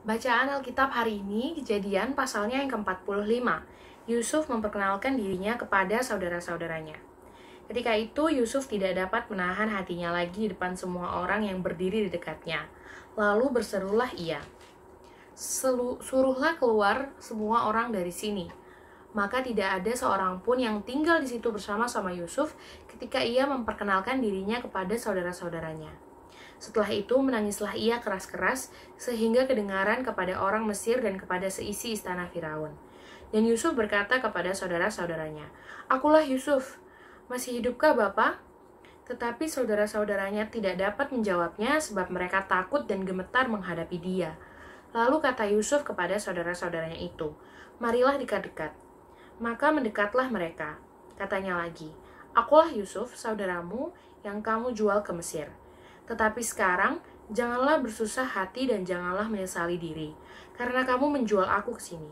Bacaan Alkitab hari ini, Kejadian pasalnya yang ke-45. Yusuf memperkenalkan dirinya kepada saudara-saudaranya. Ketika itu, Yusuf tidak dapat menahan hatinya lagi di depan semua orang yang berdiri di dekatnya. Lalu berserulah ia, "Suruhlah keluar semua orang dari sini." Maka tidak ada seorang pun yang tinggal di situ bersama-sama Yusuf ketika ia memperkenalkan dirinya kepada saudara-saudaranya. Setelah itu menangislah ia keras-keras sehingga kedengaran kepada orang Mesir dan kepada seisi istana Firaun. Dan Yusuf berkata kepada saudara-saudaranya, "Akulah Yusuf. Masih hidupkah Bapa?" Tetapi saudara-saudaranya tidak dapat menjawabnya sebab mereka takut dan gemetar menghadapi dia. Lalu kata Yusuf kepada saudara-saudaranya itu, "Marilah dekat-dekat." Maka mendekatlah mereka. Katanya lagi, "Akulah Yusuf, saudaramu yang kamu jual ke Mesir. Tetapi sekarang, janganlah bersusah hati dan janganlah menyesali diri, karena kamu menjual aku ke sini.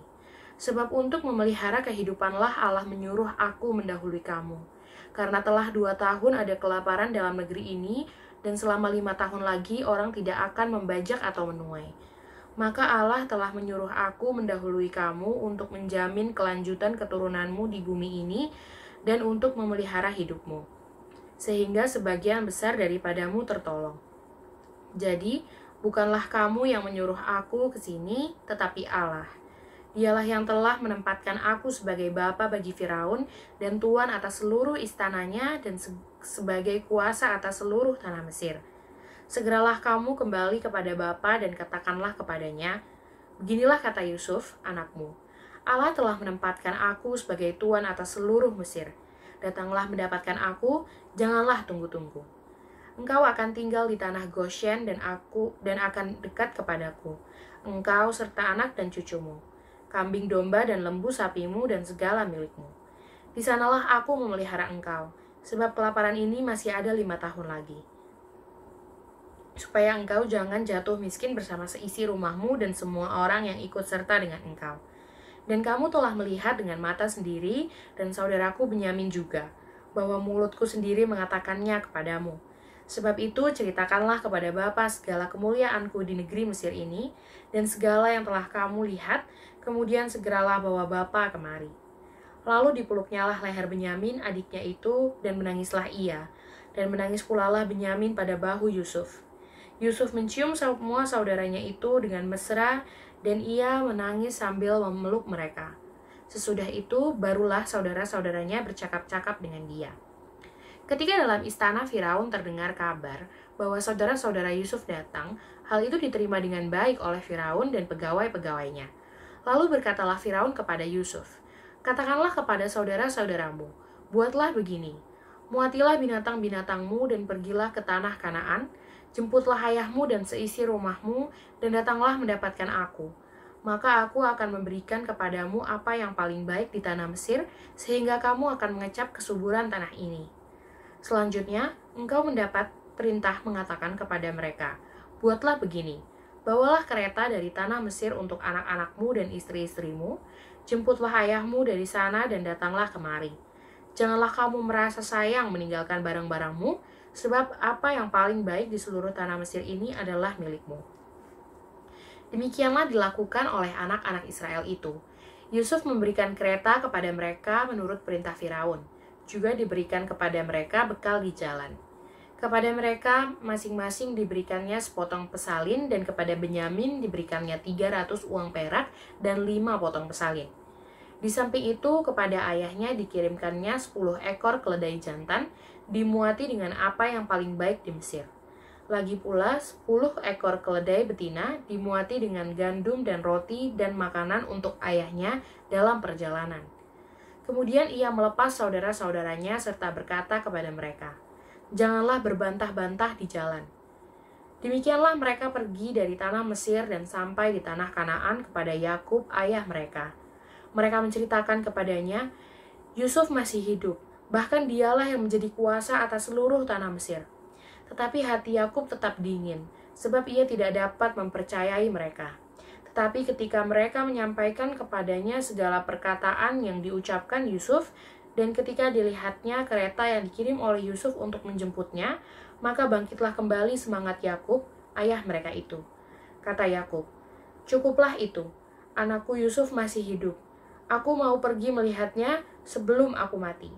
Sebab untuk memelihara kehidupanlah Allah menyuruh aku mendahului kamu. Karena telah 2 tahun ada kelaparan dalam negeri ini, dan selama 5 tahun lagi orang tidak akan membajak atau menuai. Maka Allah telah menyuruh aku mendahului kamu untuk menjamin kelanjutan keturunanmu di bumi ini, dan untuk memelihara hidupmu. Sehingga sebagian besar daripadamu tertolong. Jadi, bukanlah kamu yang menyuruh aku ke sini, tetapi Allah. Dialah yang telah menempatkan aku sebagai bapa bagi Firaun dan tuan atas seluruh istananya dan sebagai kuasa atas seluruh tanah Mesir. Segeralah kamu kembali kepada bapa dan katakanlah kepadanya, beginilah kata Yusuf, anakmu. Allah telah menempatkan aku sebagai tuan atas seluruh Mesir. Datanglah mendapatkan aku, janganlah tunggu-tunggu. Engkau akan tinggal di tanah Goshen dan akan dekat kepadaku. Engkau serta anak dan cucumu, kambing domba dan lembu sapimu dan segala milikmu. Di sanalah aku memelihara engkau, sebab kelaparan ini masih ada 5 tahun lagi. Supaya engkau jangan jatuh miskin bersama seisi rumahmu dan semua orang yang ikut serta dengan engkau. Dan kamu telah melihat dengan mata sendiri, dan saudaraku Benyamin juga, bahwa mulutku sendiri mengatakannya kepadamu. Sebab itu ceritakanlah kepada Bapa segala kemuliaanku di negeri Mesir ini, dan segala yang telah kamu lihat, kemudian segeralah bawa Bapa kemari. Lalu dipeluknyalah leher Benyamin adiknya itu, dan menangislah ia, dan menangis pulalah Benyamin pada bahu Yusuf. Yusuf mencium semua saudaranya itu dengan mesra, dan ia menangis sambil memeluk mereka. Sesudah itu, barulah saudara-saudaranya bercakap-cakap dengan dia. Ketika dalam istana Firaun terdengar kabar bahwa saudara-saudara Yusuf datang, hal itu diterima dengan baik oleh Firaun dan pegawai-pegawainya. Lalu berkatalah Firaun kepada Yusuf, "Katakanlah kepada saudara-saudaramu, buatlah begini, muatilah binatang-binatangmu dan pergilah ke tanah Kanaan, jemputlah ayahmu dan seisi rumahmu, dan datanglah mendapatkan aku. Maka aku akan memberikan kepadamu apa yang paling baik di tanah Mesir, sehingga kamu akan mengecap kesuburan tanah ini." Selanjutnya, engkau mendapat perintah mengatakan kepada mereka, "Buatlah begini, bawalah kereta dari tanah Mesir untuk anak-anakmu dan istri-istrimu, jemputlah ayahmu dari sana dan datanglah kemari. Janganlah kamu merasa sayang meninggalkan barang-barangmu, sebab apa yang paling baik di seluruh tanah Mesir ini adalah milikmu." Demikianlah dilakukan oleh anak-anak Israel itu. Yusuf memberikan kereta kepada mereka menurut perintah Firaun. Juga diberikan kepada mereka bekal di jalan. Kepada mereka masing-masing diberikannya sepotong pesalin, dan kepada Benyamin diberikannya 300 uang perak dan 5 potong pesalin. Di samping itu, kepada ayahnya dikirimkannya 10 ekor keledai jantan, dimuati dengan apa yang paling baik di Mesir. Lagi pula 10 ekor keledai betina dimuati dengan gandum dan roti dan makanan untuk ayahnya dalam perjalanan. Kemudian ia melepas saudara-saudaranya serta berkata kepada mereka, "Janganlah berbantah-bantah di jalan." Demikianlah mereka pergi dari tanah Mesir dan sampai di tanah Kanaan kepada Yakub ayah mereka. Mereka menceritakan kepadanya, Yusuf masih hidup, bahkan dialah yang menjadi kuasa atas seluruh tanah Mesir. Tetapi hati Yakub tetap dingin, sebab ia tidak dapat mempercayai mereka. Tetapi ketika mereka menyampaikan kepadanya segala perkataan yang diucapkan Yusuf, dan ketika dilihatnya kereta yang dikirim oleh Yusuf untuk menjemputnya, maka bangkitlah kembali semangat Yakub, ayah mereka itu. Kata Yakub, Cukuplah itu, anakku Yusuf masih hidup. Aku mau pergi melihatnya sebelum aku mati.